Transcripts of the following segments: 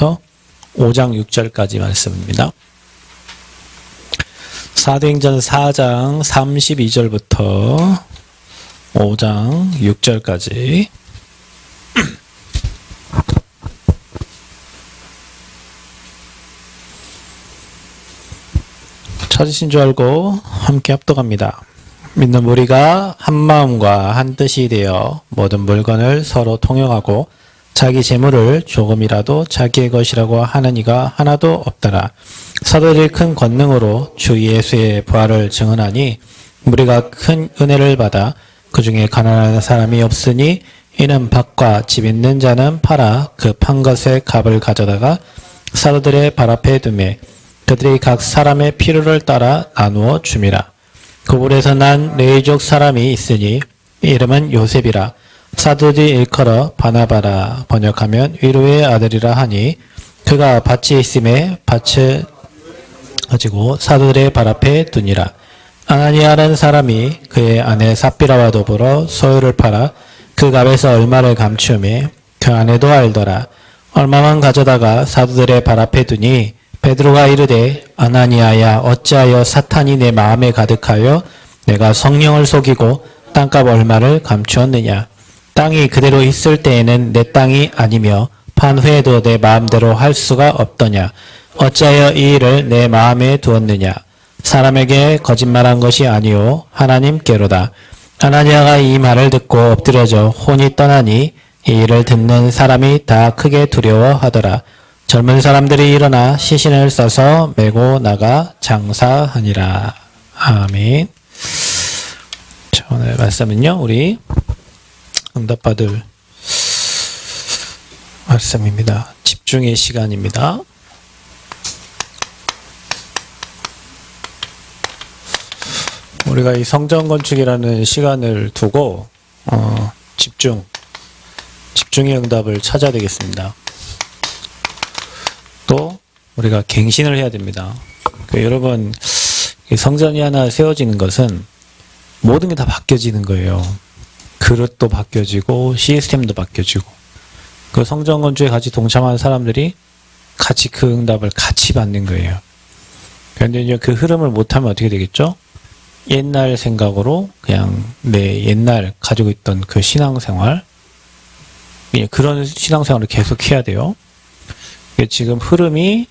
1절부터 5장 6절까지 말씀입니다. 사도행전 4장 32절부터 5장 6절까지 찾으신 줄 알고 함께 합독합니다. 믿는 무리가 한 마음과 한 뜻이 되어 모든 물건을 서로 통용하고 자기 재물을 조금이라도 자기의 것이라고 하는 이가 하나도 없더라. 사도들이 큰 권능으로 주 예수의 부활을 증언하니 무리가 큰 은혜를 받아 그 중에 가난한 사람이 없으니 이는 밭과 집 있는 자는 팔아 그 판 것의 값을 가져다가 사도들의 발 앞에 두매 그들이 각 사람의 필요를 따라 나누어 줌이라. 그 굴에서 난 레위족 사람이 있으니 이름은 요셉이라. 사도들이 일컬어 바나바라 번역하면 위로의 아들이라 하니 그가 밭이 있음에 밭을 가지고 사도들의 발 앞에 두니라. 아나니아라는 사람이 그의 아내 삽비라와 더불어 소유를 팔아 그 값에서 얼마를 감추매 그 아내도 알더라. 얼마만 가져다가 사도들의 발 앞에 두니 베드로가 이르되 아나니아야 어찌하여 사탄이 내 마음에 가득하여 내가 성령을 속이고 땅값 얼마를 감추었느냐. 땅이 그대로 있을 때에는 내 땅이 아니며 판 후에도 내 마음대로 할 수가 없더냐. 어찌하여 이 일을 내 마음에 두었느냐. 사람에게 거짓말한 것이 아니오 하나님께로다. 아나니아가 이 말을 듣고 엎드려져 혼이 떠나니 이 일을 듣는 사람이 다 크게 두려워하더라. 젊은 사람들이 일어나 시신을 싸서 메고 나가 장사하니라. 아멘. 자, 오늘 말씀은요, 우리 응답받을 말씀입니다. 집중의 시간입니다. 우리가 이 성전 건축이라는 시간을 두고 집중의 응답을 찾아야 되겠습니다. 또 우리가 갱신을 해야 됩니다. 여러분, 성전이 하나 세워지는 것은 모든 게 다 바뀌어지는 거예요. 그릇도 바뀌어지고 시스템도 바뀌어지고 그 성전 건축에 같이 동참하는 사람들이 같이 그 응답을 같이 받는 거예요. 그런데 이제 그 흐름을 못하면 어떻게 되겠죠? 옛날 생각으로 그냥 내 옛날 가지고 있던 그 신앙생활, 그런 신앙생활을 계속 해야 돼요. 지금 흐름이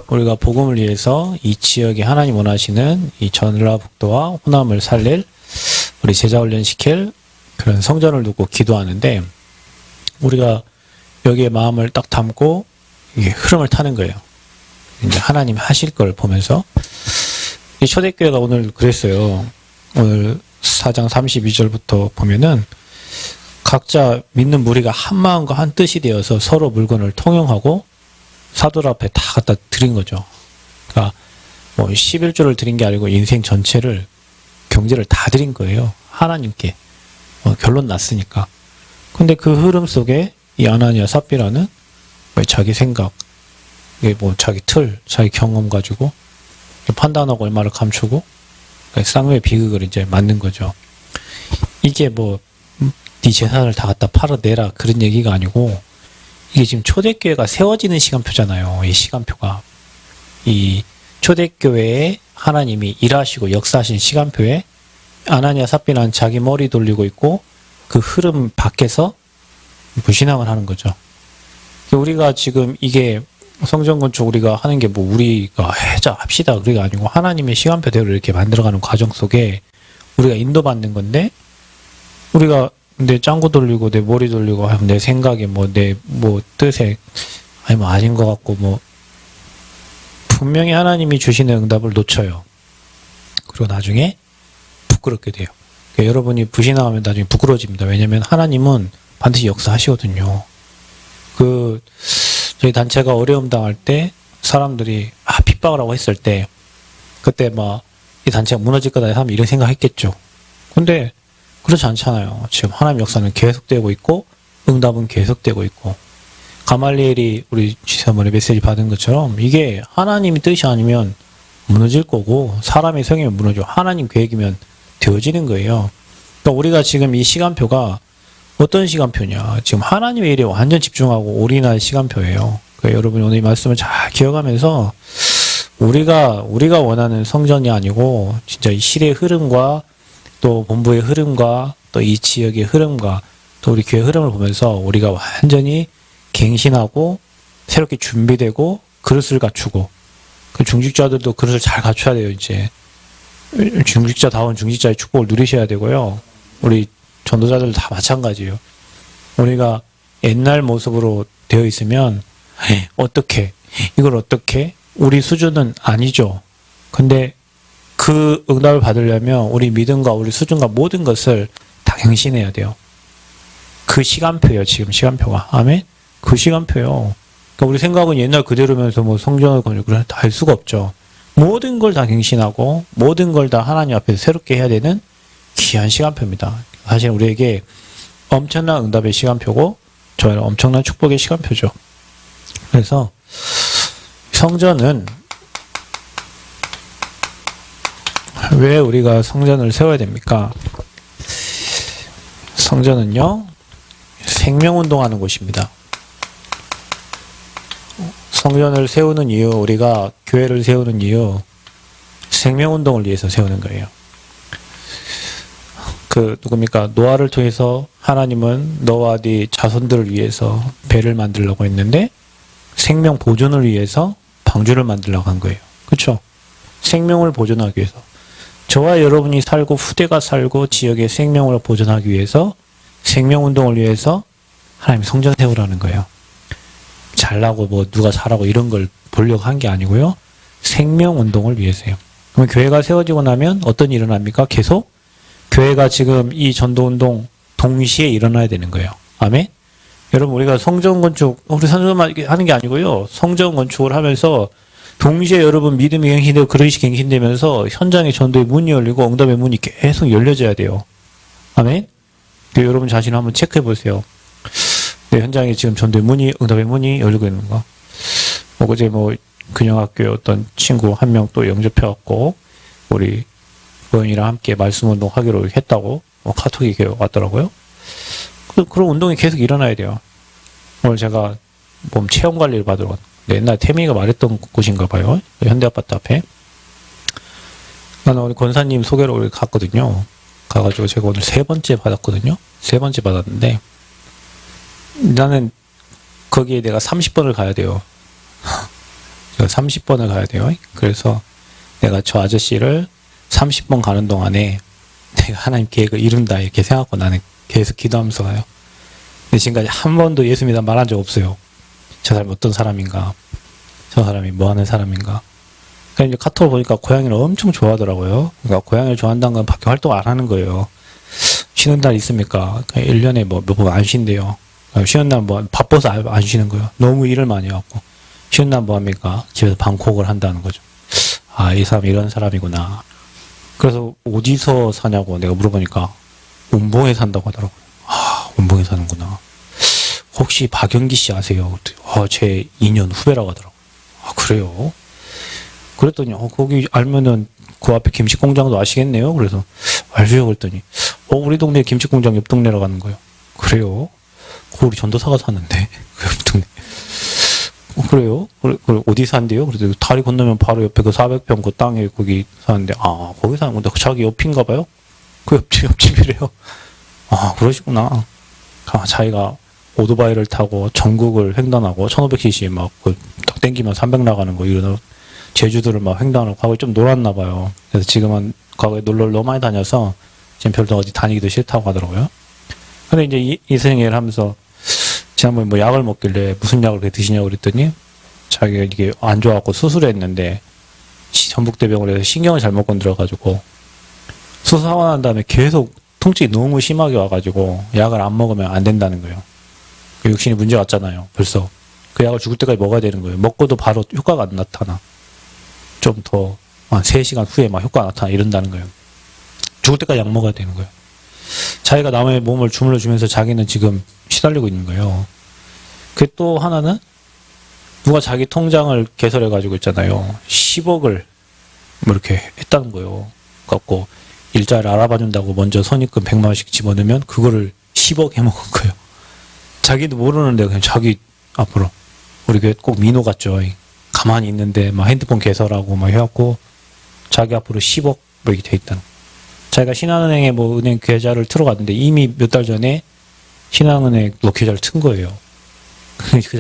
우리가 복음을 위해서 이 지역에 하나님 원하시는 이 전라북도와 호남을 살릴 우리 제자훈련 시킬 그런 성전을 두고 기도하는데 우리가 여기에 마음을 딱 담고 이게 흐름을 타는 거예요. 이제 하나님 하실 걸 보면서 이 초대교회가 오늘 그랬어요. 오늘 4장 32절부터 보면은 각자 믿는 무리가 한 마음과 한 뜻이 되어서 서로 물건을 통용하고 사도들 앞에 다 갖다 드린 거죠. 그러니까 뭐 11조를 드린 게 아니고 인생 전체를 경제를 다 드린 거예요. 하나님께. 결론 났으니까. 근데 그 흐름 속에 이 아나니아 삽비라는 자기 생각, 자기 틀, 자기 경험 가지고 판단하고 얼마를 감추고 쌍의 비극을 이제 맞는 거죠. 이게 네 재산을 다 갖다 팔아내라 그런 얘기가 아니고 이게 지금 초대교회가 세워지는 시간표잖아요. 이 시간표가. 이 초대교회에 하나님이 일하시고 역사하신 시간표에 아나니아 삽비는 자기 머리 돌리고 있고 그 흐름 밖에서 무신앙을 하는 거죠. 우리가 지금 이게 성전 건축 우리가 하는 게 우리가 합시다. 우리가 아니고 하나님의 시간표대로 이렇게 만들어가는 과정 속에 우리가 인도받는 건데 우리가 내 짱구 돌리고 내 머리 돌리고 내 생각에 내 뜻에 아닌 것 같고 분명히 하나님이 주시는 응답을 놓쳐요. 그리고 나중에 부끄럽게 돼요. 그러니까 여러분이 불신앙하면 나중에 부끄러워집니다. 왜냐하면 하나님은 반드시 역사하시거든요. 저희 단체가 어려움 당할 때 사람들이 핍박을 하고 했을 때 그때 이 단체가 무너질 거다 하면 이런 생각했겠죠. 근데 그렇지 않잖아요. 지금 하나님 역사는 계속되고 있고 응답은 계속되고 있고 가말리엘이 우리 지난번에 메시지 받은 것처럼 이게 하나님의 뜻이 아니면 무너질 거고 사람의 성이면 무너지고 하나님 계획이면 되어지는 거예요. 그러니까 우리가 지금 이 시간표가 어떤 시간표냐. 지금 하나님의 일에 완전 집중하고 올인할 시간표예요. 그러니까 여러분이 오늘 이 말씀을 잘 기억하면서 우리가 원하는 성전이 아니고 진짜 이 시대의 흐름과 또 본부의 흐름과 또 이 지역의 흐름과 또 우리 교회 흐름을 보면서 우리가 완전히 갱신하고 새롭게 준비되고 그릇을 갖추고 그 중직자들도 그릇을 잘 갖춰야 돼요. 이제 중직자다운 중직자의 축복을 누리셔야 되고요. 우리 전도자들도 다 마찬가지예요. 우리가 옛날 모습으로 되어 있으면 어떻게 이걸 어떻게 우리 수준은 아니죠. 근데 그 응답을 받으려면 우리 믿음과 우리 수준과 모든 것을 다 갱신해야 돼요. 그 시간표예요. 지금 시간표가. 아멘? 그 시간표요. 그러니까 우리 생각은 옛날 그대로면서 뭐 성전을 건축을 다 할 수가 없죠. 모든 걸 다 갱신하고 모든 걸 다 하나님 앞에서 새롭게 해야 되는 귀한 시간표입니다. 사실 우리에게 엄청난 응답의 시간표고 저희는 엄청난 축복의 시간표죠. 그래서 성전은 왜 우리가 성전을 세워야 됩니까? 성전은요, 생명운동하는 곳입니다. 성전을 세우는 이유, 우리가 교회를 세우는 이유, 생명운동을 위해서 세우는 거예요. 누굽니까? 노아를 통해서 하나님은 너와 네 자손들을 위해서 배를 만들려고 했는데 생명 보존을 위해서 방주를 만들려고 한 거예요. 그렇죠? 생명을 보존하기 위해서. 저와 여러분이 살고 후대가 살고 지역의 생명을 보존하기 위해서 생명운동을 위해서 하나님 성전 세우라는 거예요. 잘나고 뭐 누가 잘하고 이런 걸 보려고 한 게 아니고요. 생명운동을 위해서요. 그러면 교회가 세워지고 나면 어떤 일이 일어납니까? 계속 교회가 지금 이 전도운동 동시에 일어나야 되는 거예요. 아멘? 여러분 우리가 성전 건축, 우리 성전만 하는 게 아니고요. 성전 건축을 하면서 동시에 여러분 믿음이 갱신되고 그릇이 갱신되면서 현장의 전도의 문이 열리고 응답의 문이 계속 열려져야 돼요. 아멘? 여러분 자신을 한번 체크해 보세요. 내 현장에 지금 전도의 문이, 응답의 문이 열리고 있는 거. 어제 근영학교에 어떤 친구 한 명 또 영접해갖고 우리 부인이랑 함께 말씀 운동 하기로 했다고 카톡이 왔더라고요. 그런 운동이 계속 일어나야 돼요. 오늘 제가 몸 체험 관리를 받으러 갔는데 옛날 태민이가 말했던 곳인가 봐요. 현대아파트 앞에. 나는 우리 권사님 소개로 우리 갔거든요. 가가지고 제가 오늘 3번째 받았거든요. 3번째 받았는데 나는 거기에 내가 30번을 가야 돼요. 제가 30번을 가야 돼요. 그래서 내가 저 아저씨를 30번 가는 동안에 내가 하나님 계획을 이룬다 이렇게 생각하고 나는 계속 기도하면서 가요. 근데 지금까지 한 번도 예수 믿어 말한 적 없어요. 저 사람이 어떤 사람인가, 저 사람이 뭐 하는 사람인가. 그러니까 이제 카톡을 보니까 고양이를 엄청 좋아하더라고요. 그러니까 고양이를 좋아한다는 건 밖에 활동 안 하는 거예요. 쉬는 날 있습니까? 1년에 몇 번 안 쉰대요. 쉬는 날 바빠서 안 쉬는 거예요. 너무 일을 많이 해갖고. 쉬는 날 뭐 합니까? 집에서 방콕을 한다는 거죠. 아, 이 사람이 이런 사람이구나. 그래서 어디서 사냐고 내가 물어보니까 운봉에 산다고 하더라고요. 아, 운봉에 사는구나. 혹시 박영기 씨 아세요? 제 2년 후배라고 하더라고요. 아, 그래요? 그랬더니 거기 알면은 그 앞에 김치 공장도 아시겠네요. 그래서 알죠. 그랬더니 우리 동네 김치 공장 옆 동네로 가는 거예요. 그래요? 우리 전도사가 사는데 옆 동네. 그래요? 어디 산대요? 그래서 다리 건너면 바로 옆에 그 400평 그 땅에 거기 사는데, 거기 사는 건데, 자기 옆인가 봐요? 그 옆집이래요. 아, 그러시구나. 자기가 오토바이를 타고 전국을 횡단하고, 1500cc 딱 땡기면 300 나가는 거, 이런 제주도를 횡단하고, 과거에 좀 놀았나 봐요. 그래서 지금은 과거에 놀러 너무 많이 다녀서, 지금 별로 어디 다니기도 싫다고 하더라고요. 근데 이제 이 선생님을 하면서, 지난번에 약을 먹길래 무슨 약을 그렇게 드시냐고 그랬더니 자기가 이게 안 좋아갖고 수술을 했는데 전북대병원에서 신경을 잘못 건드려가지고 수술하고 난 다음에 계속 통증이 너무 심하게 와가지고 약을 안 먹으면 안 된다는 거예요. 그 육신이 문제 왔잖아요. 벌써 그 약을 죽을 때까지 먹어야 되는 거예요. 먹고도 바로 효과가 안 나타나. 좀 더 한 3시간 후에 효과가 나타나 이런다는 거예요. 죽을 때까지 약 먹어야 되는 거예요. 자기가 남의 몸을 주물러 주면서 자기는 지금 시달리고 있는 거예요. 그 또 하나는 누가 자기 통장을 개설해가지고 있잖아요. 10억을 이렇게 했다는 거예요. 갖고 일자리를 알아봐준다고 먼저 선입금 100만 원씩 집어넣으면 그거를 10억 해먹은 거예요. 자기도 모르는데 그냥 자기 앞으로 우리 교회 꼭 민호 같죠. 가만히 있는데 막 핸드폰 개설하고 막 해갖고 자기 앞으로 10억 뭐 이렇게 돼 있다는. 자기가 신한은행에 뭐 은행 계좌를 틀어갔는데 이미 몇 달 전에 신한은행 뭐 계좌를 튼 거예요.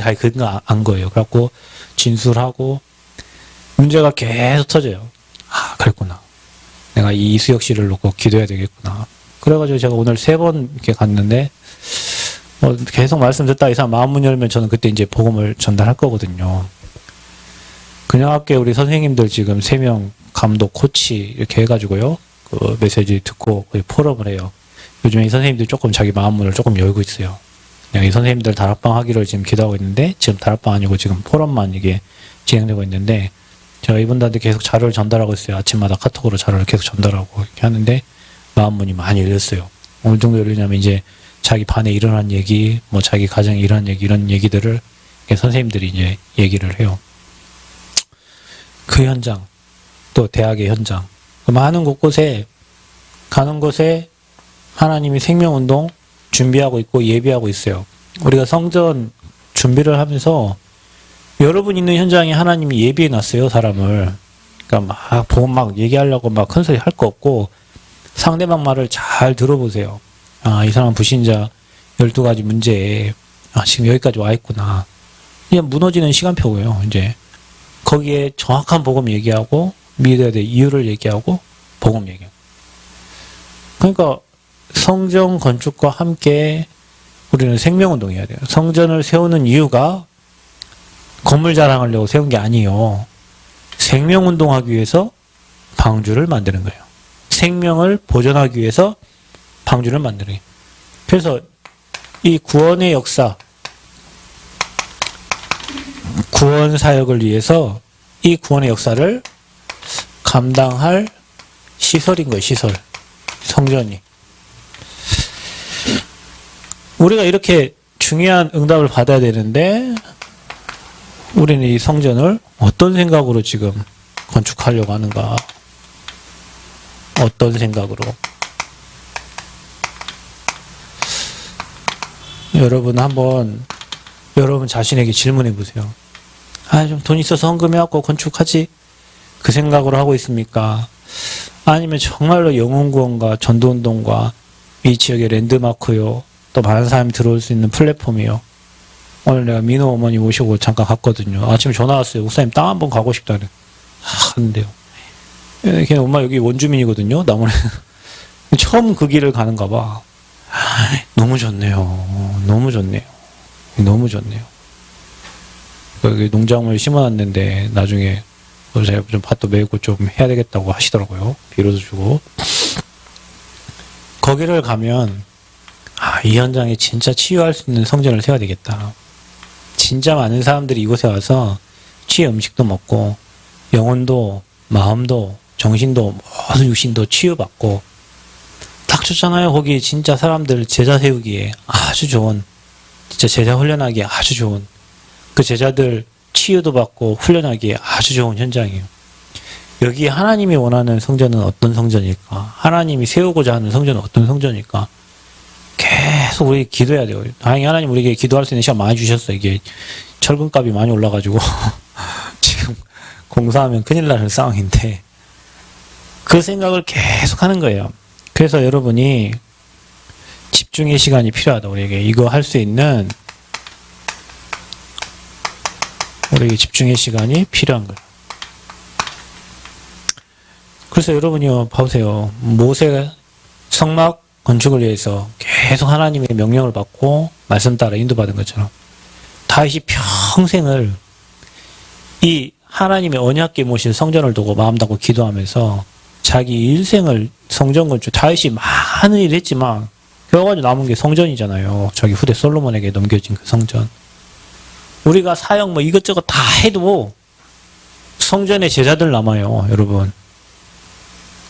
자기 그거 안 거예요. 그래갖고 진술하고 문제가 계속 터져요. 아, 그랬구나. 내가 이수혁 씨를 놓고 기도해야 되겠구나. 그래가지고 제가 오늘 3번 이렇게 갔는데 계속 말씀 듣다 이 사람 마음 문 열면 저는 그때 이제 복음을 전달할 거거든요. 근영학교에 우리 선생님들 지금 3명 감독, 코치 이렇게 해가지고요. 그 메시지 듣고 거의 포럼을 해요. 요즘에 이 선생님들이 조금 자기 마음 문을 조금 열고 있어요. 이 선생님들 다락방 하기를 지금 기도하고 있는데 지금 다락방 아니고 지금 포럼만 이게 진행되고 있는데 제가 이분들한테 계속 자료를 전달하고 있어요. 아침마다 카톡으로 자료를 계속 전달하고 이렇게 하는데 마음 문이 많이 열렸어요. 어느 정도 열리냐면 이제 자기 반에 일어난 얘기, 뭐 자기 가정에 일어난 얘기 이런 얘기들을 선생님들이 이제 얘기를 해요. 그 현장, 또 대학의 현장, 많은 곳곳에 가는 곳에 하나님이 생명운동 준비하고 있고 예비하고 있어요. 우리가 성전 준비를 하면서 여러분 있는 현장에 하나님이 예비해 놨어요, 사람을. 그러니까 막 보고 막 얘기하려고 막 큰 소리 할 거 없고 상대방 말을 잘 들어보세요. 아, 이 사람 불신자 12가지 문제에 지금 여기까지 와 있구나. 그냥 무너지는 시간표고요, 이제. 거기에 정확한 복음 얘기하고 믿어야 될 이유를 얘기하고 복음 얘기하고. 그러니까 성전 건축과 함께 우리는 생명운동 해야 돼요. 성전을 세우는 이유가 건물 자랑하려고 세운 게 아니에요. 생명운동하기 위해서 방주를 만드는 거예요. 생명을 보존하기 위해서 방주를 만드는 거예요. 그래서 이 구원의 역사, 구원 사역을 위해서 이 구원의 역사를 감당할 시설인 거예요. 시설. 성전이. 우리가 이렇게 중요한 응답을 받아야 되는데 우리는 이 성전을 어떤 생각으로 지금 건축하려고 하는가? 어떤 생각으로? 여러분 한번 여러분 자신에게 질문해 보세요. 아, 좀 돈 있어서 헌금해갖고 건축하지? 그 생각으로 하고 있습니까? 아니면 정말로 영혼구원과 전도운동과 이 지역의 랜드마크요, 또 많은 사람이 들어올 수 있는 플랫폼이요. 오늘 내가 민호 어머니 모시고 잠깐 갔거든요. 아침에 전화 왔어요. 목사님 땅 한번 가고 싶다는. 갔는데요. 걔 엄마 여기 원주민이거든요. 나무래. 처음 그 길을 가는가 봐. 너무 좋네요. 너무 좋네요. 너무 좋네요. 여기 농작물 심어놨는데 나중에 제가 좀 밭도 메고 좀 해야 되겠다고 하시더라고요. 비료도 주고. 거기를 가면 이 현장에 진짜 치유할 수 있는 성전을 세워야 되겠다. 진짜 많은 사람들이 이곳에 와서 치유 음식도 먹고 영혼도 마음도 정신도 모든 육신도 치유받고 딱 좋잖아요. 거기 진짜 사람들 제자 세우기에 아주 좋은, 진짜 제자 훈련하기에 아주 좋은, 그 제자들 치유도 받고 훈련하기에 아주 좋은 현장이에요. 여기 하나님이 원하는 성전은 어떤 성전일까? 하나님이 세우고자 하는 성전은 어떤 성전일까? 계속 우리 기도해야 돼요. 다행히 하나님 우리에게 기도할 수 있는 시간 많이 주셨어요. 이게 철근값이 많이 올라가지고 지금 공사하면 큰일 나는 상황인데 그 생각을 계속 하는 거예요. 그래서 여러분이 집중의 시간이 필요하다. 우리에게 이거 할 수 있는 우리에게 집중의 시간이 필요한 거예요. 그래서 여러분이요, 보세요. 모세 성막 건축을 위해서 계속 하나님의 명령을 받고 말씀 따라 인도받은 것처럼 다윗이 평생을 이 하나님의 언약궤 모신 성전을 두고 마음 닫고 기도하면서 자기 일생을 성전 건축, 다윗이 많은 일을 했지만 결과적으로 남은 게 성전이잖아요. 자기 후대 솔로몬에게 넘겨진 그 성전. 우리가 사역 뭐 이것저것 다 해도 성전의 제자들 남아요, 여러분.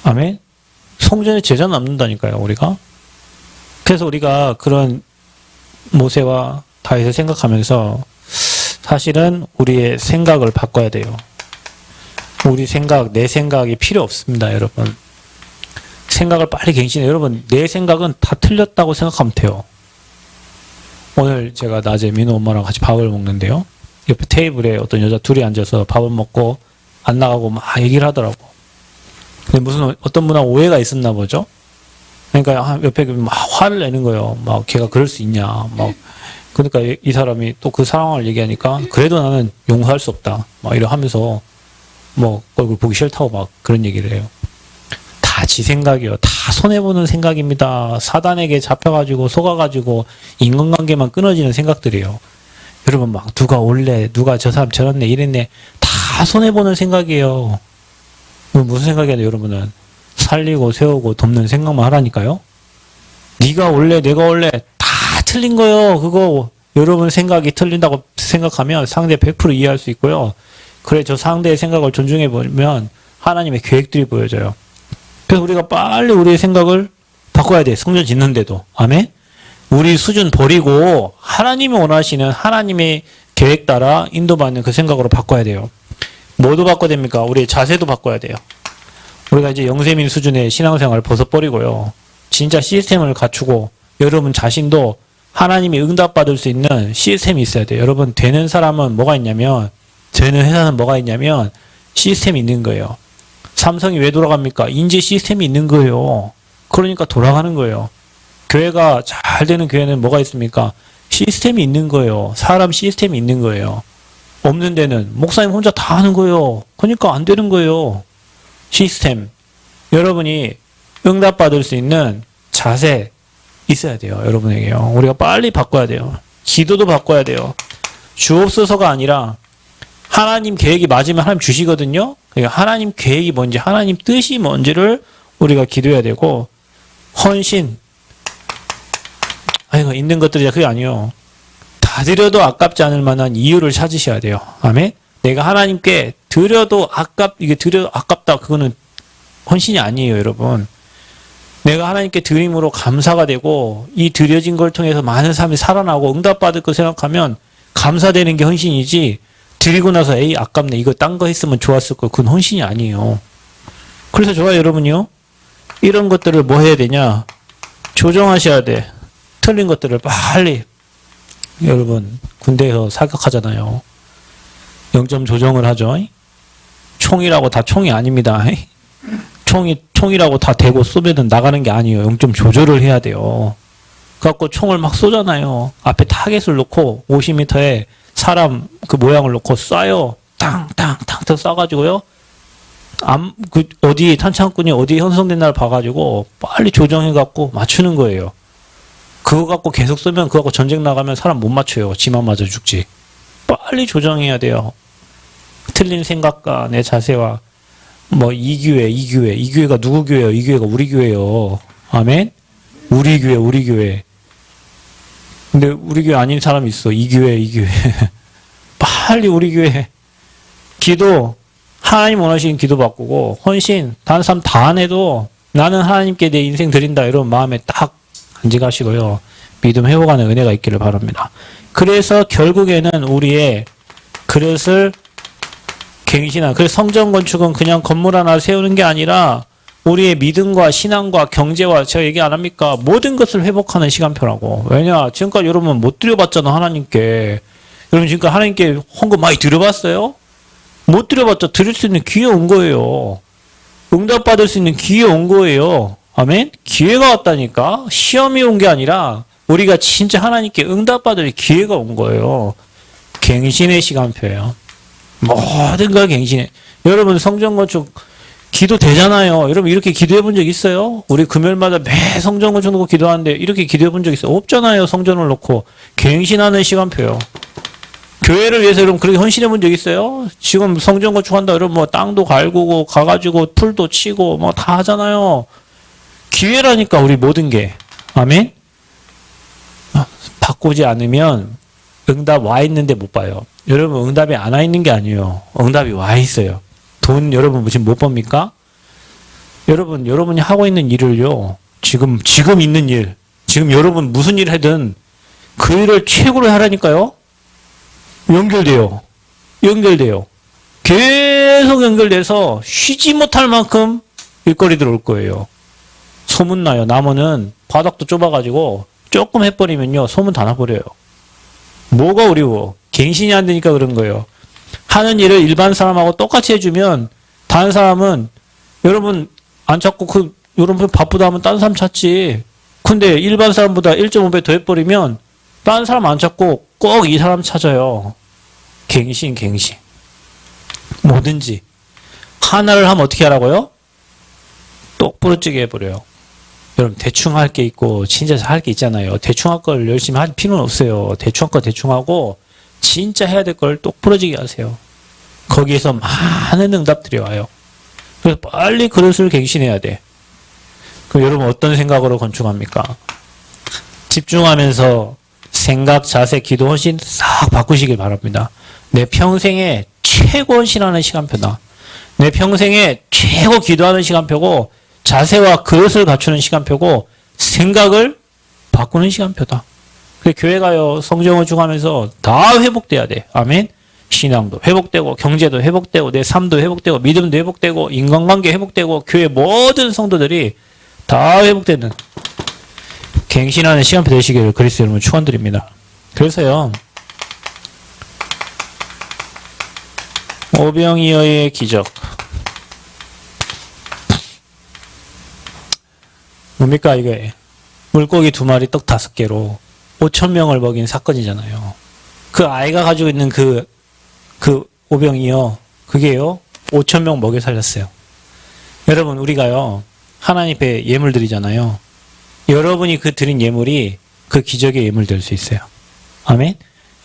아멘? 성전의 제자 남는다니까요, 우리가. 그래서 우리가 그런 모세와 다윗을 생각하면서 사실은 우리의 생각을 바꿔야 돼요. 우리 생각, 내 생각이 필요 없습니다, 여러분. 생각을 빨리 갱신해. 여러분, 내 생각은 다 틀렸다고 생각하면 돼요. 오늘 제가 낮에 민호 엄마랑 같이 밥을 먹는데요. 옆에 테이블에 어떤 여자 둘이 앉아서 밥을 먹고 안 나가고 막 얘기를 하더라고. 근데 무슨 어떤 분하고 오해가 있었나 보죠. 그러니까 옆에 막 화를 내는 거예요. 막 걔가 그럴 수 있냐. 막 그러니까 이 사람이 또 그 상황을 얘기하니까 그래도 나는 용서할 수 없다. 막 이러 하면서 뭐 얼굴 보기 싫다고 막 그런 얘기를 해요. 다 지 생각이요. 다 손해보는 생각입니다. 사단에게 잡혀가지고 속아가지고 인간관계만 끊어지는 생각들이에요. 여러분 막 누가 올래, 누가 저 사람 저랬네, 이랬네. 다 손해보는 생각이에요. 무슨 생각이야, 여러분은? 살리고 세우고 돕는 생각만 하라니까요. 네가 올래, 내가 올래. 다 틀린 거예요. 그거 여러분 생각이 틀린다고 생각하면 상대 100% 이해할 수 있고요. 그래, 저 상대의 생각을 존중해 보면 하나님의 계획들이 보여져요. 그래서 우리가 빨리 우리의 생각을 바꿔야 돼. 성전 짓는데도. 아멘? 우리 수준 버리고 하나님이 원하시는 하나님의 계획 따라 인도받는 그 생각으로 바꿔야 돼요. 뭐도 바꿔야 됩니까? 우리의 자세도 바꿔야 돼요. 우리가 이제 영세민 수준의 신앙생활을 벗어버리고요. 진짜 시스템을 갖추고 여러분 자신도 하나님이 응답받을 수 있는 시스템이 있어야 돼요. 여러분 되는 사람은 뭐가 있냐면, 되는 회사는 뭐가 있냐면 시스템이 있는 거예요. 삼성이 왜 돌아갑니까? 인지 시스템이 있는 거예요. 그러니까 돌아가는 거예요. 교회가 잘 되는 교회는 뭐가 있습니까? 시스템이 있는 거예요. 사람 시스템이 있는 거예요. 없는 데는 목사님 혼자 다 하는 거예요. 그러니까 안 되는 거예요. 시스템. 여러분이 응답받을 수 있는 자세 있어야 돼요. 여러분에게요. 우리가 빨리 바꿔야 돼요. 기도도 바꿔야 돼요. 주옵소서가 아니라 하나님 계획이 맞으면 하나님 주시거든요. 그러니까 하나님 계획이 뭔지, 하나님 뜻이 뭔지를 우리가 기도해야 되고, 헌신. 아이고, 있는 것들이 그게 아니요. 다 드려도 아깝지 않을 만한 이유를 찾으셔야 돼요. 아멘? 내가 하나님께 드려도 이게 드려도 아깝다. 그거는 헌신이 아니에요, 여러분. 내가 하나님께 드림으로 감사가 되고, 이 드려진 걸 통해서 많은 사람이 살아나고 응답받을 거 생각하면 감사되는 게 헌신이지, 드리고 나서 에이 아깝네, 이거 딴 거 했으면 좋았을 거, 그건 헌신이 아니에요. 그래서 저와 여러분이요, 이런 것들을 뭐 해야 되냐, 조정하셔야 돼. 틀린 것들을 빨리. 여러분 군대에서 사격하잖아요. 0점 조정을 하죠. 총이라고 다 총이 아닙니다. 총이라고 다 대고 쏘면은 나가는 게 아니에요. 0점 조절을 해야 돼요. 그래갖고 총을 막 쏘잖아요. 앞에 타겟을 놓고 50m에 사람 그 모양을 놓고 쏴요. 탕탕탕탕 쏴가지고요. 어디 탄창꾼이 어디 형성된 날 봐가지고 빨리 조정해갖고 맞추는 거예요. 그거 갖고 계속 쏘면 그거 갖고 전쟁 나가면 사람 못 맞춰요. 지만 맞아 죽지. 빨리 조정해야 돼요. 틀린 생각과 내 자세와 뭐 이 교회가 누구 교회예요? 이 교회가 우리 교회예요. 아멘? 우리 교회. 근데 우리 교회 아닌 사람이 있어. 이 교회. 빨리 우리 교회. 기도, 하나님 원하시는 기도 바꾸고, 헌신, 다른 사람 다 안 해도 나는 하나님께 내 인생 드린다. 이런 마음에 딱 간직하시고요. 믿음 회복하는 은혜가 있기를 바랍니다. 그래서 결국에는 우리의 그릇을 갱신한, 그래서 성전 건축은 그냥 건물 하나 세우는 게 아니라 우리의 믿음과 신앙과 경제와, 제가 얘기 안 합니까? 모든 것을 회복하는 시간표라고. 왜냐? 지금까지 여러분 못 드려봤잖아, 하나님께. 여러분 지금까지 하나님께 헌금 많이 드려봤어요? 못 드려봤죠. 드릴 수 있는 기회 온 거예요. 응답받을 수 있는 기회 온 거예요. 아멘? 기회가 왔다니까? 시험이 온 게 아니라 우리가 진짜 하나님께 응답받을 기회가 온 거예요. 갱신의 시간표예요. 모든 걸 갱신해. 여러분 성전 건축 기도 되잖아요. 여러분 이렇게 기도해 본 적 있어요? 우리 금요일마다 매 성전 건축 놓고 기도하는데 이렇게 기도해 본 적 있어요? 없잖아요. 성전을 놓고. 갱신하는 시간표요. 교회를 위해서 여러분 그렇게 헌신해 본 적 있어요? 지금 성전 건축한다. 여러분 뭐 땅도 갈구고 가가지고 풀도 치고 뭐 다 하잖아요. 기회라니까 우리 모든 게. 아멘? 바꾸지 않으면 응답 와 있는데 못 봐요. 여러분 응답이 안 와 있는 게 아니에요. 응답이 와 있어요. 돈 여러분 지금 못 법니까? 여러분이 하고 있는 일을요. 지금 있는 일. 지금 여러분 무슨 일 하든 그 일을 최고로 하라니까요. 연결돼요. 계속 연결돼서 쉬지 못할 만큼 일거리들 올 거예요. 소문나요. 나무는 바닥도 좁아가지고 조금 해버리면요. 소문 다 나버려요. 뭐가 어려워? 갱신이 안 되니까 그런 거예요. 하는 일을 일반 사람하고 똑같이 해주면 다른 사람은 여러분 안 찾고 여러분 바쁘다 하면 다른 사람 찾지. 근데 일반 사람보다 1.5배 더 해버리면 다른 사람 안 찾고 꼭 이 사람 찾아요. 갱신. 뭐든지. 하나를 하면 어떻게 하라고요? 똑부러지게 해버려요. 여러분 대충 할 게 있고 진짜 할 게 있잖아요. 대충 할 걸 열심히 할 필요는 없어요. 대충 할 거 대충 하고 진짜 해야 될 걸 똑부러지게 하세요. 거기에서 많은 응답들이 와요. 그래서 빨리 그릇을 갱신해야 돼. 그럼 여러분 어떤 생각으로 건축합니까? 집중하면서 생각, 자세, 기도 헌신 싹 바꾸시길 바랍니다. 내 평생에 최고 헌신하는 시간표다. 내 평생에 최고 기도하는 시간표고 자세와 그릇을 갖추는 시간표고 생각을 바꾸는 시간표다. 교회 가요. 성경 건축하면서 다 회복돼야 돼. 아멘. 신앙도 회복되고 경제도 회복되고 내 삶도 회복되고 믿음도 회복되고 인간관계 회복되고 교회 모든 성도들이 다 회복되는 갱신하는 시간표 되시기를 그리스도 여러분 축원드립니다. 그래서요. 오병이어의 기적 뭡니까 이게? 물고기 2마리 떡 5개로 5,000명을 먹인 사건이잖아요. 그 아이가 가지고 있는 그 오병이어 그게요 5,000명 먹여 살렸어요. 여러분 우리가요 하나님 앞에 예물 드리잖아요. 여러분이 그 드린 예물이 그 기적의 예물 될 수 있어요. 아멘.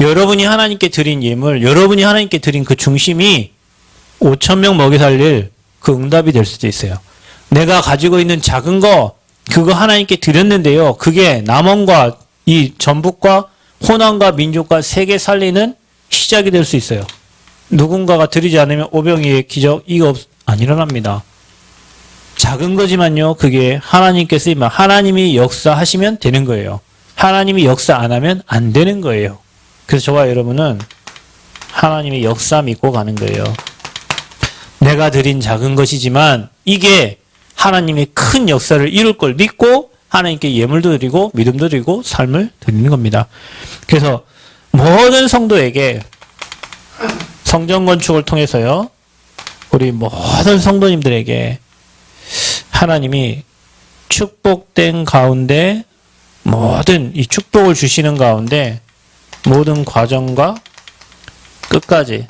여러분이 하나님께 드린 예물, 여러분이 하나님께 드린 그 중심이 5,000명 먹여 살릴 그 응답이 될 수도 있어요. 내가 가지고 있는 작은 거 그거 하나님께 드렸는데요. 그게 남원과 이 전북과 호남과 민족과 세계 살리는 시작이 될 수 있어요. 누군가가 드리지 않으면 오병이의 기적 이거 안 일어납니다. 작은 거지만요. 그게 하나님께 쓰이면 하나님이 역사하시면 되는 거예요. 하나님이 역사 안 하면 안 되는 거예요. 그래서 저와 여러분은 하나님의 역사 믿고 가는 거예요. 내가 드린 작은 것이지만 이게 하나님의 큰 역사를 이룰 걸 믿고 하나님께 예물도 드리고 믿음도 드리고 삶을 드리는 겁니다. 그래서 모든 성도에게 성전 건축을 통해서요. 우리 모든 성도님들에게 하나님이 축복된 가운데 모든 이 축복을 주시는 가운데 모든 과정과 끝까지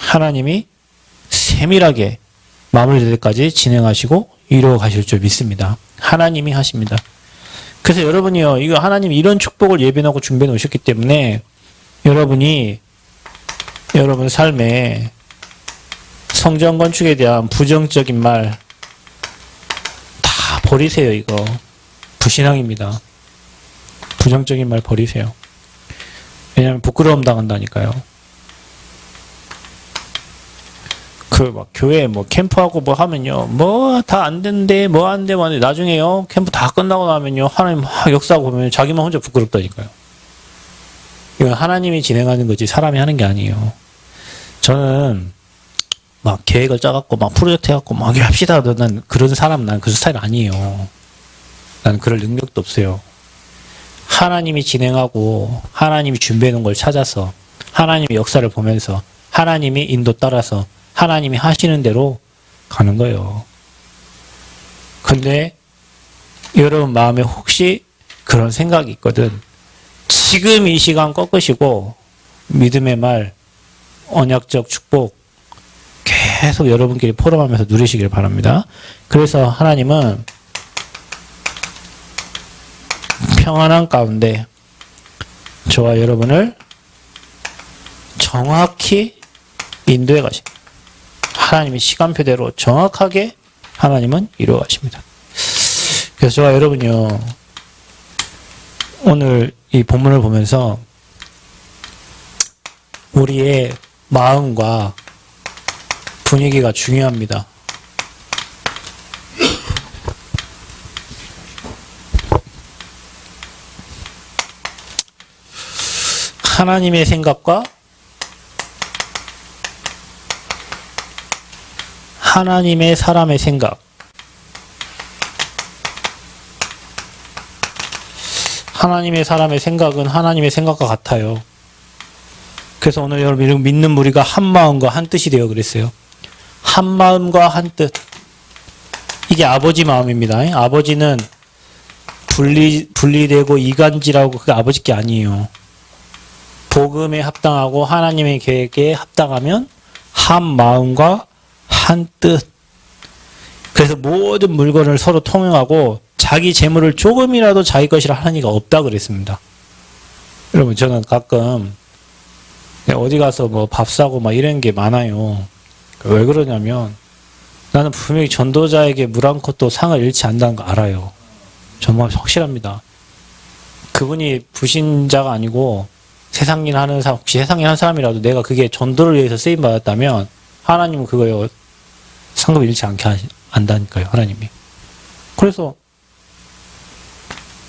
하나님이 세밀하게 마무리될 때까지 진행하시고 이루어 가실 줄 믿습니다. 하나님이 하십니다. 그래서 여러분이요, 이거 하나님이 이런 축복을 예비하고 준비해 놓으셨기 때문에 여러분이 여러분 삶에 성전 건축에 대한 부정적인 말 다 버리세요. 이거 부신앙입니다. 부정적인 말 버리세요. 왜냐하면 부끄러움 당한다니까요. 막 교회 캠프하고 뭐 하면요, 뭐 다 안 된대, 뭐 안 돼, 뭐 안 돼. 나중에요, 캠프 다 끝나고 나면요, 하나님 막 역사하고 보면 자기만 혼자 부끄럽다니까요. 이건 하나님이 진행하는 거지 사람이 하는 게 아니에요. 저는 막 계획을 짜갖고 막 프로젝트 해갖고 막 합시다. 난 그런 사람, 난 그 스타일 아니에요. 난 그럴 능력도 없어요. 하나님이 진행하고 하나님이 준비해 놓은 걸 찾아서 하나님의 역사를 보면서 하나님이 인도 따라서 하나님이 하시는 대로 가는 거예요. 근데 여러분 마음에 혹시 그런 생각이 있거든. 지금 이 시간 꺾으시고 믿음의 말, 언약적 축복 계속 여러분끼리 포럼하면서 누리시길 바랍니다. 그래서 하나님은 평안한 가운데 저와 여러분을 정확히 인도해 가십니다. 하나님의 시간표대로 정확하게 하나님은 이루어 가십니다. 그래서 저와 여러분요, 오늘 이 본문을 보면서 우리의 마음과 분위기가 중요합니다. 하나님의 생각과 하나님의 사람의 생각. 하나님의 사람의 생각은 하나님의 생각과 같아요. 그래서 오늘 여러분 믿는 무리가 한 마음과 한 뜻이 되어 그랬어요. 한 마음과 한 뜻. 이게 아버지 마음입니다. 아버지는 분리되고 이간질하고 그게 아버지 게 아니에요. 복음에 합당하고 하나님의 계획에 합당하면 한 마음과 한 뜻. 그래서 모든 물건을 서로 통용하고 자기 재물을 조금이라도 자기 것이라 하는 이가 없다 그랬습니다. 여러분 저는 가끔 어디 가서 뭐 밥 사고 막 이런 게 많아요. 왜 그러냐면 나는 분명히 전도자에게 물 한 컵도 상을 잃지 않는다는 거 알아요. 정말 확실합니다. 그분이 부신자가 아니고 세상일 하는 사람, 혹시 세상일 하는 사람이라도 내가 그게 전도를 위해서 쓰임 받았다면 하나님은 그거요 상급 잃지 않게 한다니까요. 하나님이. 그래서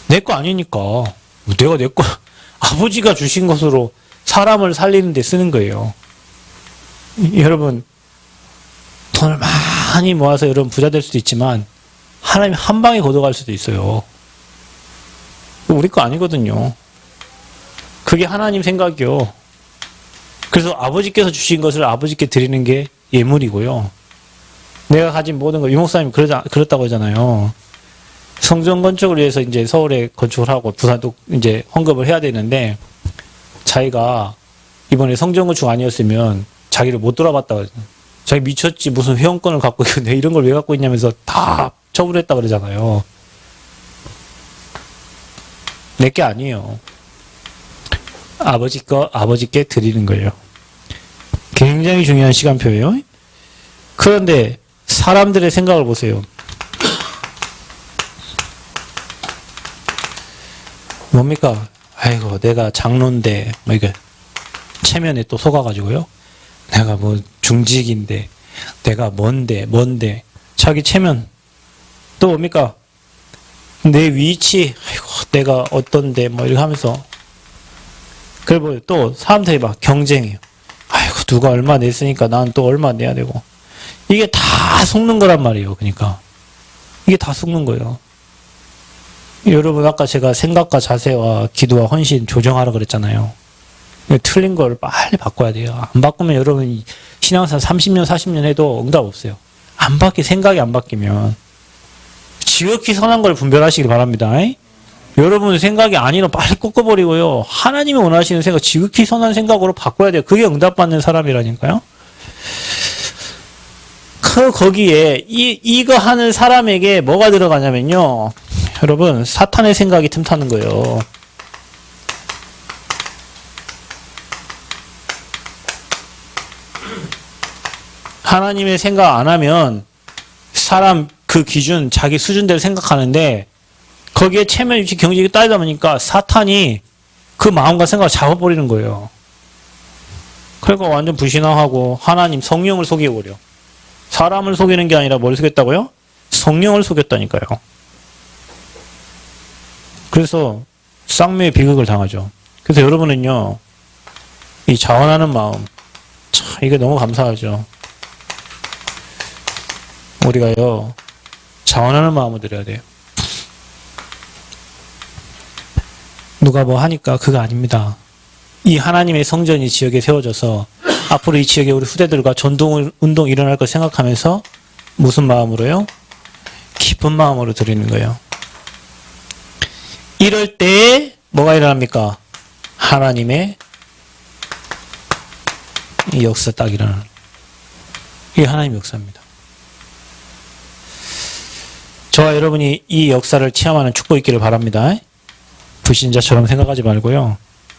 내 거 아니니까 내가 내 거 아버지가 주신 것으로 사람을 살리는 데 쓰는 거예요. 여러분 돈을 많이 모아서 여러분 부자 될 수도 있지만 하나님 한 방에 걷어갈 수도 있어요. 우리 거 아니거든요. 그게 하나님 생각이요. 그래서 아버지께서 주신 것을 아버지께 드리는 게 예물이고요. 내가 가진 모든 거, 유목사님이 그렇다고 하잖아요. 성전 건축을 위해서 이제 서울에 건축을 하고 부산도 이제 헌금을 해야 되는데 자기가 이번에 성전 건축 아니었으면 자기를 못 돌아봤다고 하잖아요. 자기 미쳤지 무슨 회원권을 갖고 있는데 이런 걸 왜 갖고 있냐면서 다 처분했다 그러잖아요. 내게 아니에요. 아버지께 드리는 거예요. 굉장히 중요한 시간표예요. 그런데 사람들의 생각을 보세요. 뭡니까? 아이고 내가 장로인데 뭐 이게 체면에 또 속아가지고요. 내가 뭐 중직인데 내가 뭔데 자기 체면 또 뭡니까? 내 위치 아이고 내가 어떤데 뭐 이렇게 하면서 그리고 또 사람들이 막 경쟁해요. 아이고 누가 얼마 냈으니까 난 또 얼마 내야 되고 이게 다 속는 거란 말이에요. 그러니까 이게 다 속는 거예요. 여러분 아까 제가 생각과 자세와 기도와 헌신 조정하라 그랬잖아요. 틀린 걸 빨리 바꿔야 돼요. 안 바꾸면 여러분 신앙생활 30년 40년 해도 응답 없어요. 생각이 안 바뀌면 지극히 선한 걸 분별하시길 바랍니다. 여러분 생각이 아니면 빨리 꺾어버리고요. 하나님이 원하시는 생각 지극히 선한 생각으로 바꿔야 돼요. 그게 응답받는 사람이라니까요. 거기에 이거 하는 사람에게 뭐가 들어가냐면요. 여러분 사탄의 생각이 틈타는 거예요. 하나님의 생각 안 하면 사람 그 기준 자기 수준대로 생각하는데 거기에 체면 위치 경직이 따지다 보니까 사탄이 그 마음과 생각을 잡아버리는 거예요. 그러니까 완전 불신앙하고 하나님 성령을 속여버려. 사람을 속이는 게 아니라 뭘 속였다고요? 성령을 속였다니까요. 그래서 쌍매의 비극을 당하죠. 그래서 여러분은요, 이 자원하는 마음, 참 이게 너무 감사하죠. 우리가요, 자원하는 마음을 드려야 돼요. 누가 뭐 하니까 그거 아닙니다. 이 하나님의 성전이 지역에 세워져서 앞으로 이 지역에 우리 후대들과 전도운동 일어날 걸 생각하면서 무슨 마음으로요? 기쁜 마음으로 드리는 거예요. 이럴 때 뭐가 일어납니까? 하나님의 이 역사 딱 일어나는. 이게 하나님의 역사입니다. 저와 여러분이 이 역사를 체험하는 축복 있기를 바랍니다. 불신자처럼 생각하지 말고요.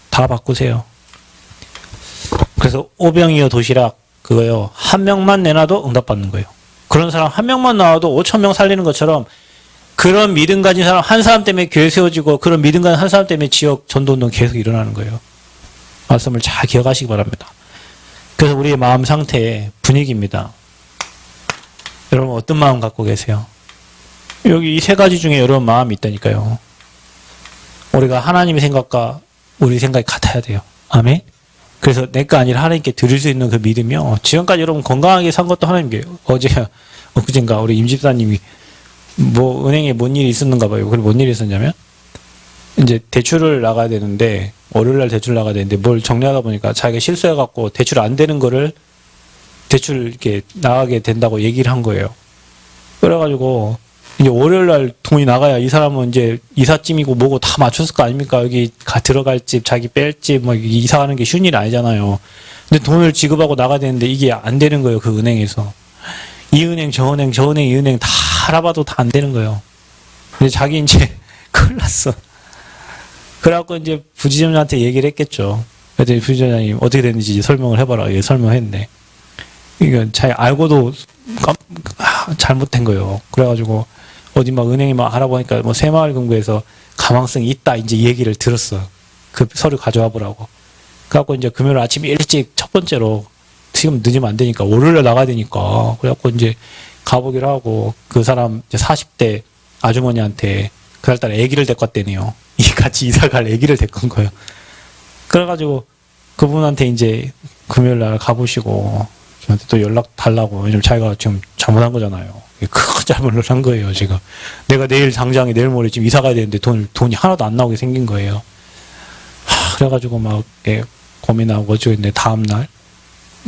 다 바꾸세요. 그래서 오병이어 도시락 그거요. 한 명만 내놔도 응답받는 거예요. 그런 사람 한 명만 나와도 5,000명 살리는 것처럼 그런 믿음 가진 사람 한 사람 때문에 교회 세워지고 그런 믿음 가진 한 사람 때문에 지역 전도운동 계속 일어나는 거예요. 말씀을 잘 기억하시기 바랍니다. 그래서 우리의 마음 상태의 분위기입니다. 여러분 어떤 마음 갖고 계세요? 여기 이 세 가지 중에 여러분 마음이 있다니까요. 우리가 하나님의 생각과 우리 생각이 같아야 돼요. 아멘? 그래서 내가 아니라 하나님께 드릴 수 있는 그 믿음이요. 지금까지 여러분 건강하게 산 것도 하나님께 엊그젠가 우리 임집사님이 뭐 은행에 뭔 일이 있었는가 봐요. 그리고 뭔 일이 있었냐면 이제 대출을 나가야 되는데, 월요일날 대출 나가야 되는데, 뭘 정리하다 보니까 자기가 실수해갖고 대출 안 되는 거를 대출 이렇게 나가게 된다고 얘기를 한 거예요. 그래가지고, 이제 월요일날 돈이 나가야 이 사람은 이제 이삿짐이고 뭐고 다 맞췄을 거 아닙니까? 여기 들어갈 집, 자기 뺄 집, 뭐 이사하는 게 쉬운 일이 아니잖아요. 근데 돈을 지급하고 나가야 되는데 이게 안 되는 거예요, 그 은행에서. 이 은행, 저 은행, 저 은행, 이 은행 다 알아봐도 다 안 되는 거예요. 근데 자기 이제 큰일 났어. 그래갖고 이제 부지점장한테 얘기를 했겠죠. 그랬더니 부지점장님 어떻게 됐는지 이제 설명을 해봐라. 예, 설명했네. 이건 잘 알고도 잘못된 거예요. 그래가지고 어디 막 은행이 막 알아보니까 뭐 새마을금고에서 가망성이 있다 이제 얘기를 들었어. 그 서류 가져와 보라고. 그래갖고 이제 금요일 아침 일찍 첫 번째로 지금 늦으면 안 되니까 월요일에 나가야 되니까 그래갖고 이제 가보기로 하고 그 사람 이제 40대 아주머니한테 그날따라 아기를 데리고 왔대네요. 같이 이사갈 아기를 데리고 온 거예요. 그래가지고 그분한테 이제 금요일날 가보시고 저한테 또 연락 달라고. 왜냐면 자기가 지금 잘못한 거잖아요. 큰 잘못을 한 거예요, 지금. 내가 내일 당장에 내일 모레 지금 이사 가야 되는데 돈이 하나도 안 나오게 생긴 거예요. 그래가지고 막 고민하고 어쩌고 있는데 다음날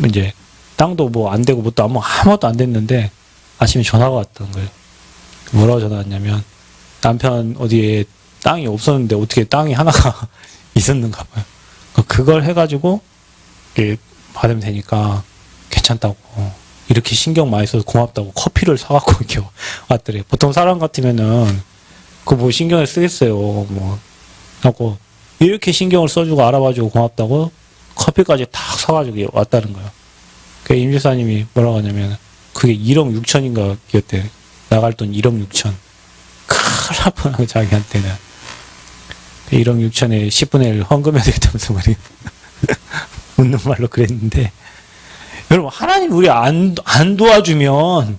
이제 땅도 뭐 안 되고 뭣도 아무것도 안 됐는데 아침에 전화가 왔던 거예요. 뭐라고 전화 왔냐면 남편 어디에 땅이 없었는데 어떻게 땅이 하나가 있었는가 봐요. 그걸 해가지고 받으면 되니까 괜찮다고. 이렇게 신경 많이 써서 고맙다고 커피를 사갖고 이렇게 왔더래. 보통 사람 같으면은 그 뭐 신경을 쓰겠어요. 뭐 하고 이렇게 신경을 써주고 알아봐주고 고맙다고 커피까지 탁 사가지고 왔다는 거예요. 그 임지사님이 뭐라고 하냐면 그게 1억 6천인가 기었대. 나갈 돈 1억 6천. 큰일 날 뻔하고 자기한테는. 1억 6천에 10분의 1 헌금해야 되겠다면서 말이에요. 웃는 말로 그랬는데 여러분 하나님 우리 안 도와주면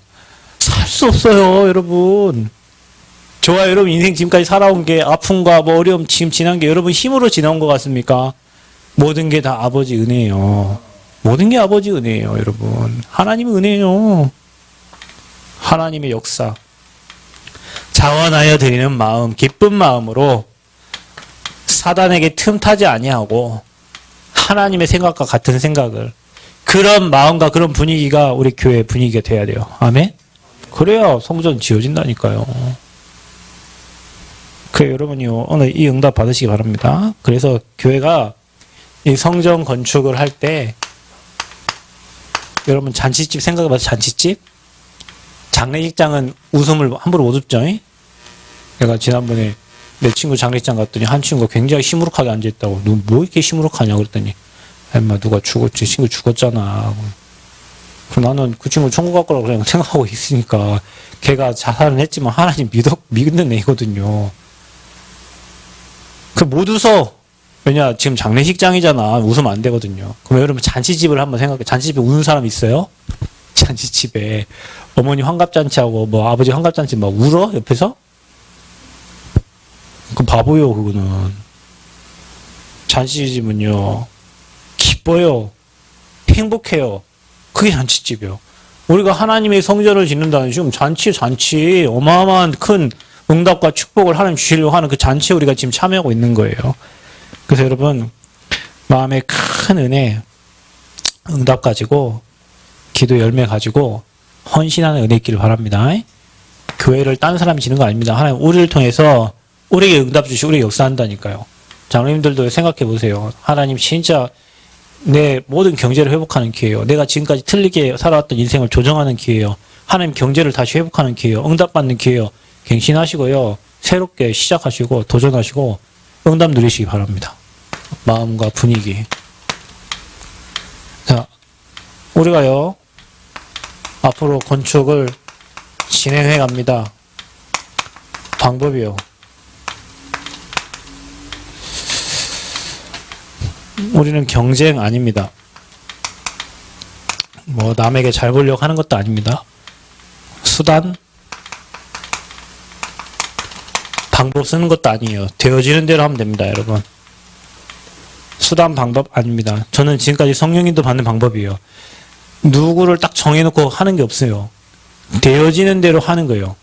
살 수 없어요, 여러분. 저와 여러분 인생 지금까지 살아온 게 아픔과 뭐 어려움 지금 지난 게 여러분 힘으로 지나온 것 같습니까? 모든 게 다 아버지 은혜예요. 모든 게 아버지 은혜예요, 여러분. 하나님의 은혜예요. 하나님의 역사. 자원하여 드리는 마음, 기쁜 마음으로 사단에게 틈타지 아니하고 하나님의 생각과 같은 생각을 그런 마음과 그런 분위기가 우리 교회 분위기가 돼야 돼요. 아멘? 그래야 성전 지어진다니까요. 그래 여러분이요 오늘 이 응답 받으시기 바랍니다. 그래서 교회가 이 성전 건축을 할 때 여러분 잔치집 생각해봐서 잔치집 장례식장은 웃음을 함부로 못 웃죠. 내가 지난번에 내 친구 장례식장 갔더니 한 친구가 굉장히 시무룩하게 앉아있다고. 너 뭐 이렇게 시무룩하냐 그랬더니 엄마 누가 죽었지 친구 죽었잖아. 그럼 나는 그 친구 천국 갈 거라고 그냥 생각하고 있으니까 걔가 자살은 했지만 하나님 믿는 애거든요. 그 못 웃어. 왜냐 지금 장례식장이잖아. 웃으면 안 되거든요. 그럼 여러분 잔치집을 한번 생각해. 잔치집에 우는 사람 있어요? 잔치집에 어머니 환갑잔치하고 뭐 아버지 환갑잔치 막 울어 옆에서? 그 바보요 그거는. 잔치집은요 기뻐요. 행복해요. 그게 잔치집이요. 우리가 하나님의 성전을 짓는다는 지금 잔치 어마어마한 큰 응답과 축복을 하나님 주시려고 하는 그 잔치에 우리가 지금 참여하고 있는 거예요. 그래서 여러분 마음에 큰 은혜 응답 가지고 기도 열매 가지고 헌신하는 은혜 있기를 바랍니다. 교회를 딴 사람이 지는 거 아닙니다. 하나님 우리를 통해서 우리에게 응답 주시고 우리에게 역사한다니까요. 장로님들도 생각해 보세요. 하나님 진짜 내 모든 경제를 회복하는 기회예요. 내가 지금까지 틀리게 살아왔던 인생을 조정하는 기회예요. 하나님 경제를 다시 회복하는 기회예요. 응답받는 기회예요. 갱신하시고요. 새롭게 시작하시고 도전하시고 응답 누리시기 바랍니다. 마음과 분위기. 자, 우리가요. 앞으로 건축을 진행해 갑니다. 방법이요. 우리는 경쟁 아닙니다. 뭐 남에게 잘 보려고 하는 것도 아닙니다. 수단, 방법 쓰는 것도 아니에요. 되어지는 대로 하면 됩니다, 여러분. 수단, 방법 아닙니다. 저는 지금까지 성령님도 받는 방법이에요. 누구를 딱 정해놓고 하는 게 없어요. 되어지는 대로 하는 거예요.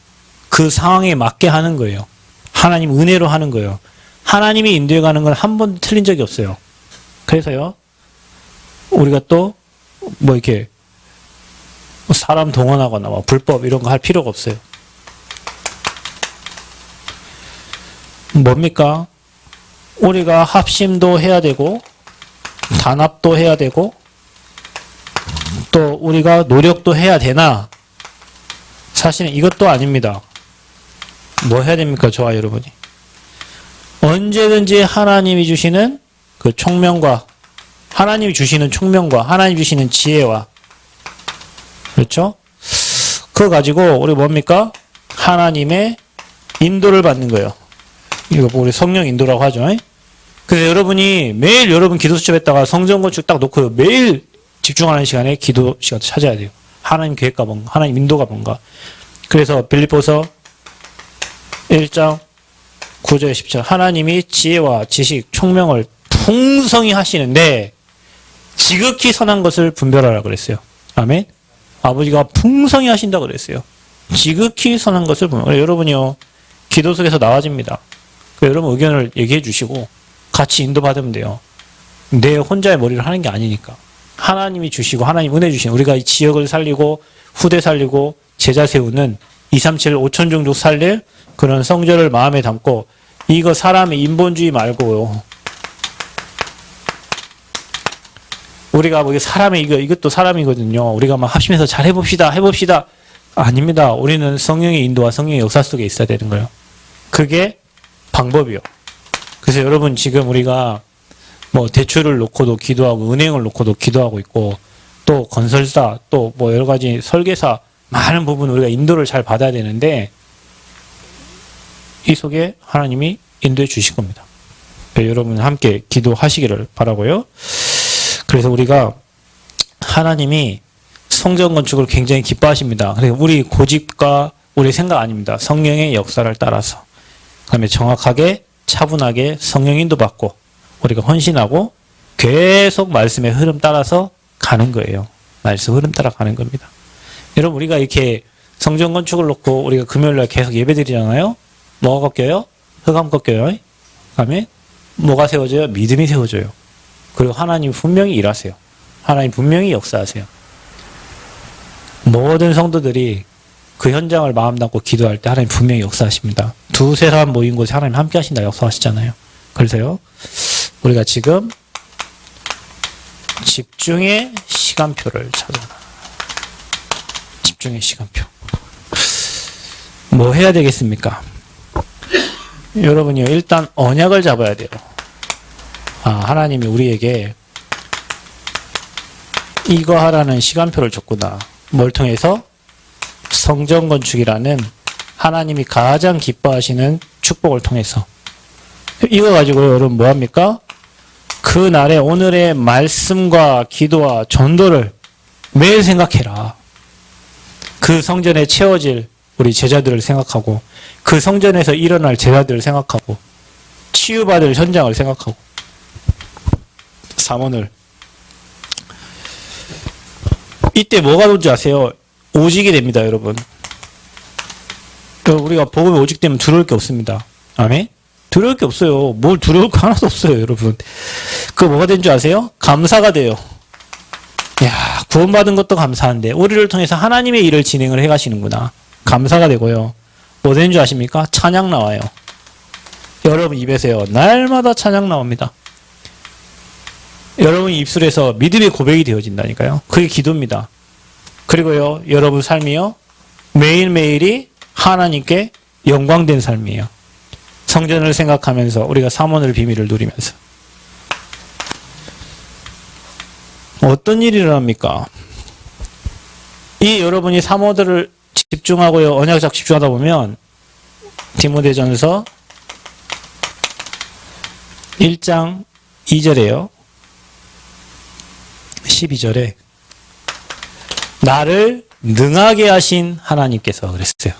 그 상황에 맞게 하는 거예요. 하나님 은혜로 하는 거예요. 하나님이 인도해 가는 건 한 번도 틀린 적이 없어요. 그래서요, 우리가 또 뭐 이렇게 사람 동원하거나 뭐 불법 이런 거 할 필요가 없어요. 뭡니까? 우리가 합심도 해야 되고 단합도 해야 되고 또 우리가 노력도 해야 되나? 사실은 이것도 아닙니다. 뭐 해야 됩니까? 저와 여러분이. 언제든지 하나님이 주시는 그 총명과 하나님이 주시는 총명과 하나님이 주시는 지혜와 그렇죠? 그거 가지고 우리 뭡니까? 하나님의 인도를 받는 거예요. 이거 우리 성령 인도라고 하죠. 그래서 여러분이 매일 여러분 기도 수첩에다가 성전 건축 딱 놓고 매일 집중하는 시간에 기도 시간 찾아야 돼요. 하나님 계획과 뭔가, 하나님 인도가 뭔가. 그래서 빌립보서 1장 9절 10절 하나님이 지혜와 지식, 총명을 풍성히 하시는데 지극히 선한 것을 분별하라 그랬어요. 아멘. 아버지가 풍성히 하신다고 그랬어요. 지극히 선한 것을 분별하라. 여러분이요. 기도 속에서 나와집니다. 여러분 의견을 얘기해 주시고 같이 인도받으면 돼요. 내 혼자의 머리를 하는 게 아니니까. 하나님이 주시고 하나님 은혜 주시는 우리가 이 지역을 살리고 후대 살리고 제자 세우는 237 5천 종족 살릴 그런 성전을 마음에 담고 이거 사람의 인본주의 말고요. 우리가 뭐 사람의 이것도 사람이거든요. 우리가 막 합심해서 잘 해봅시다. 아닙니다. 우리는 성령의 인도와 성령의 역사 속에 있어야 되는 거예요. 그게 방법이요. 그래서 여러분 지금 우리가 뭐 대출을 놓고도 기도하고 은행을 놓고도 기도하고 있고 또 건설사 또 뭐 여러 가지 설계사 많은 부분 우리가 인도를 잘 받아야 되는데 이 속에 하나님이 인도해 주실 겁니다. 여러분 함께 기도하시기를 바라고요. 그래서 우리가 하나님이 성전 건축을 굉장히 기뻐하십니다. 그래서 우리 고집과 우리 생각 아닙니다. 성령의 역사를 따라서 그다음에 정확하게 차분하게 성령 인도받고 우리가 헌신하고 계속 말씀의 흐름 따라서 가는 거예요. 말씀 흐름 따라 가는 겁니다. 여러분 우리가 이렇게 성전 건축을 놓고 우리가 금요일날 계속 예배드리잖아요. 뭐가 꺾여요? 흑암 꺾여요. 그다음에 뭐가 세워져요? 믿음이 세워져요. 그리고 하나님 분명히 일하세요. 하나님 분명히 역사하세요. 모든 성도들이 그 현장을 마음 담고 기도할 때 하나님 분명히 역사하십니다. 두세 사람 모인 곳에 하나님 함께 하신다 역사하시잖아요. 그래서요. 우리가 지금 집중의 시간표를 찾아라. 집중의 시간표. 뭐 해야 되겠습니까? 여러분이요. 일단 언약을 잡아야 돼요. 하나님이 우리에게 이거 하라는 시간표를 줬구나. 뭘 통해서? 성전 건축이라는 하나님이 가장 기뻐하시는 축복을 통해서. 이거 가지고 여러분 뭐합니까? 그 날에 오늘의 말씀과 기도와 전도를 매일 생각해라. 그 성전에 채워질 우리 제자들을 생각하고 그 성전에서 일어날 제자들을 생각하고 치유받을 현장을 생각하고 삼원을 이때 뭐가 뭔지 아세요? 오직이 됩니다, 여러분. 우리가 복음에 오직되면 두려울 게 없습니다. 아멘? 두려울 게 없어요. 뭘 두려울 거 하나도 없어요, 여러분. 그거 뭐가 된 줄 아세요? 감사가 돼요. 야, 구원받은 것도 감사한데 우리를 통해서 하나님의 일을 진행을 해가시는구나. 감사가 되고요. 뭐 된 줄 아십니까? 찬양 나와요. 여러분 입에서요. 날마다 찬양 나옵니다. 여러분 입술에서 믿음의 고백이 되어진다니까요. 그게 기도입니다. 그리고요. 여러분 삶이요. 매일매일이 하나님께 영광된 삶이에요. 성전을 생각하면서 우리가 삼원의 비밀을 누리면서 어떤 일이 일어납니까? 이 여러분이 삼원들을 집중하고요. 언약작 집중하다 보면 디모데전서 1장 2절에요. 12절에 나를 능하게 하신 하나님께서 그랬어요.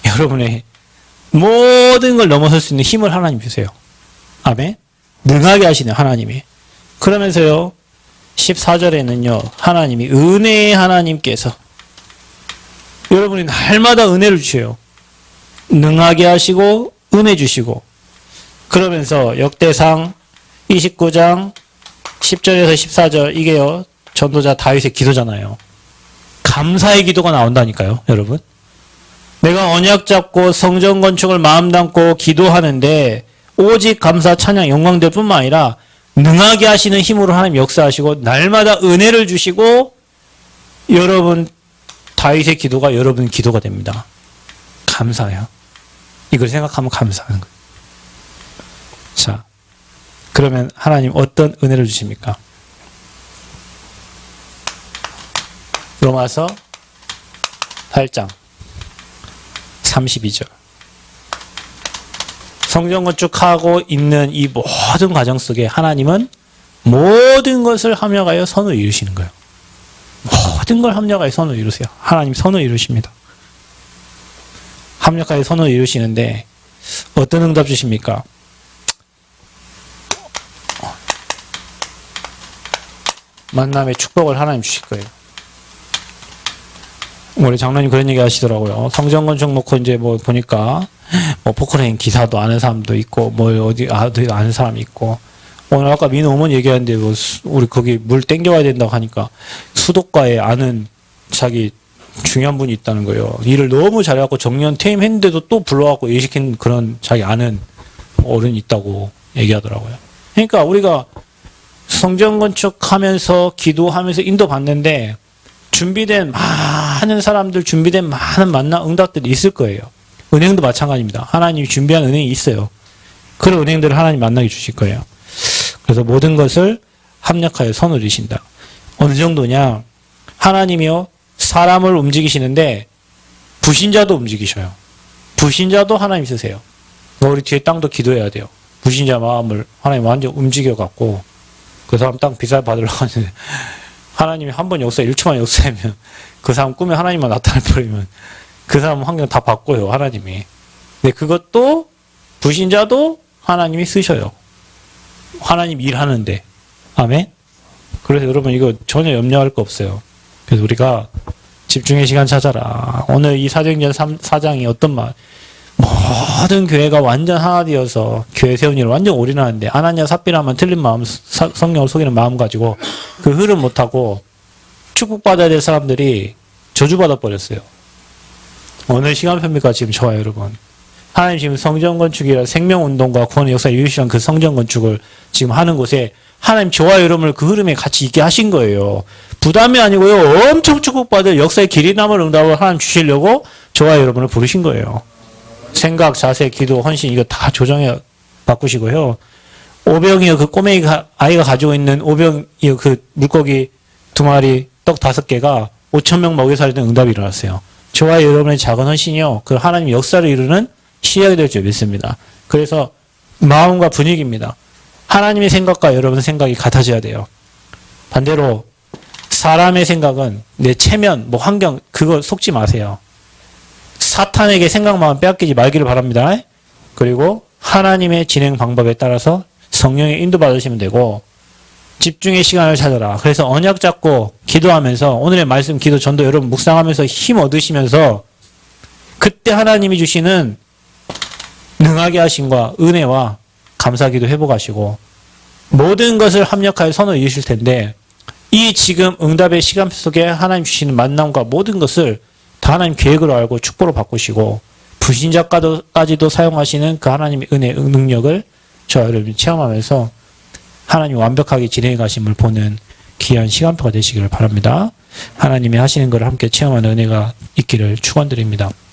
여러분의 모든 걸 넘어설 수 있는 힘을 하나님 주세요. 아멘. 능하게 하시는 하나님이. 그러면서요. 14절에는요. 하나님이 은혜의 하나님께서 여러분이 날마다 은혜를 주셔요. 능하게 하시고 은혜 주시고 그러면서 역대상 29장 10절에서 14절 이게요. 전도자 다윗의 기도잖아요. 감사의 기도가 나온다니까요. 여러분. 내가 언약 잡고 성전 건축을 마음 담고 기도하는데 오직 감사 찬양 영광될 뿐만 아니라 능하게 하시는 힘으로 하나님 역사하시고 날마다 은혜를 주시고 여러분 다윗의 기도가 여러분 기도가 됩니다. 감사해요. 이걸 생각하면 감사하는 거예요. 자, 그러면 하나님 어떤 은혜를 주십니까? 로마서 8장 32절. 성전 건축하고 있는 이 모든 과정 속에 하나님은 모든 것을 합력하여 선을 이루시는 거예요. 모든 걸 합력하여 선을 이루세요. 하나님 선을 이루십니다. 합력하여 선을 이루시는데 어떤 응답 주십니까? 만남의 축복을 하나님 주실 거예요. 우리 장로님 그런 얘기 하시더라고요. 성전 건축 놓고 이제 뭐 보니까 뭐 포크레인 기사도 아는 사람도 있고 뭐 어디 아는 사람이 있고 오늘 아까 민호 어머니 얘기하는데 뭐 우리 거기 물 땡겨와야 된다고 하니까 수도가에 아는 자기 중요한 분이 있다는 거예요. 일을 너무 잘해갖고 정년 퇴임했는데도 또 불러갖고 일시킨 그런 자기 아는 어른이 있다고 얘기하더라고요. 그러니까 우리가 성전 건축하면서 기도하면서 인도받는데 준비된 많은 사람들 준비된 많은 만남 응답들이 있을 거예요. 은행도 마찬가지입니다. 하나님이 준비한 은행이 있어요. 그런 은행들을 하나님 만나게 주실 거예요. 그래서 모든 것을 합력하여 선을 이루신다. 어느 정도냐? 하나님이요 사람을 움직이시는데 불신자도 움직이셔요. 불신자도 하나님 쓰세요. 우리 뒤에 땅도 기도해야 돼요. 불신자 마음을 하나님 완전 움직여갖고 그 사람 땅 비쌀 받으려고 하는데 하나님이 한 번 역사 1초만 역사하면 그 사람 꿈에 하나님만 나타나버리면 그 사람 환경 다 바꿔요. 하나님이. 근데 그것도 불신자도 하나님이 쓰셔요. 하나님 일하는데. 아멘. 그래서 여러분 이거 전혀 염려할 거 없어요. 그래서 우리가 집중의 시간 찾아라. 오늘 이 사도행전 4장이 어떤 말? 모든 교회가 완전 하나 되어서 교회 세운 일을 완전 올인하는데 아나니아 삽비라만 틀린 마음 성령을 속이는 마음 가지고 그 흐름 못하고 축복받아야 될 사람들이 저주받아 버렸어요. 오늘 시간표입니까? 지금 좋아요 여러분. 하나님 지금 성전 건축이라 생명운동과 구원의 역사에 유의시한 그 성전 건축을 지금 하는 곳에 하나님 저와 여러분을 그 흐름에 같이 있게 하신 거예요. 부담이 아니고요. 엄청 축복받을 역사의 길이 남을 응답을 하나님 주시려고 저와 여러분을 부르신 거예요. 생각, 자세, 기도, 헌신 이거 다 조정해 바꾸시고요. 오병이어 그 꼬맹이 아이가 가지고 있는 오병이어 그 물고기 2마리 떡 5개가 5,000명 먹여 살리는 응답이 일어났어요. 저와 여러분의 작은 헌신이요. 그 하나님 역사를 이루는 시작이 될 줄 믿습니다. 그래서 마음과 분위기입니다. 하나님의 생각과 여러분의 생각이 같아져야 돼요. 반대로 사람의 생각은 내 체면, 뭐 환경 그거 속지 마세요. 사탄에게 생각만 빼앗기지 말기를 바랍니다. 그리고 하나님의 진행 방법에 따라서 성령의 인도받으시면 되고 집중의 시간을 찾아라. 그래서 언약 잡고 기도하면서 오늘의 말씀 기도 전도 여러분 묵상하면서 힘 얻으시면서 그때 하나님이 주시는 능하게 하심과 은혜와 감사기도 회복하시고 모든 것을 합력하여 선을 이루실 텐데 이 지금 응답의 시간표 속에 하나님 주시는 만남과 모든 것을 다 하나님 계획으로 알고 축복으로 바꾸시고 불신자까지도 사용하시는 그 하나님의 은혜, 능력을 저와 여러분이 체험하면서 하나님 완벽하게 진행해 가심을 보는 귀한 시간표가 되시기를 바랍니다. 하나님이 하시는 것을 함께 체험하는 은혜가 있기를 축원드립니다.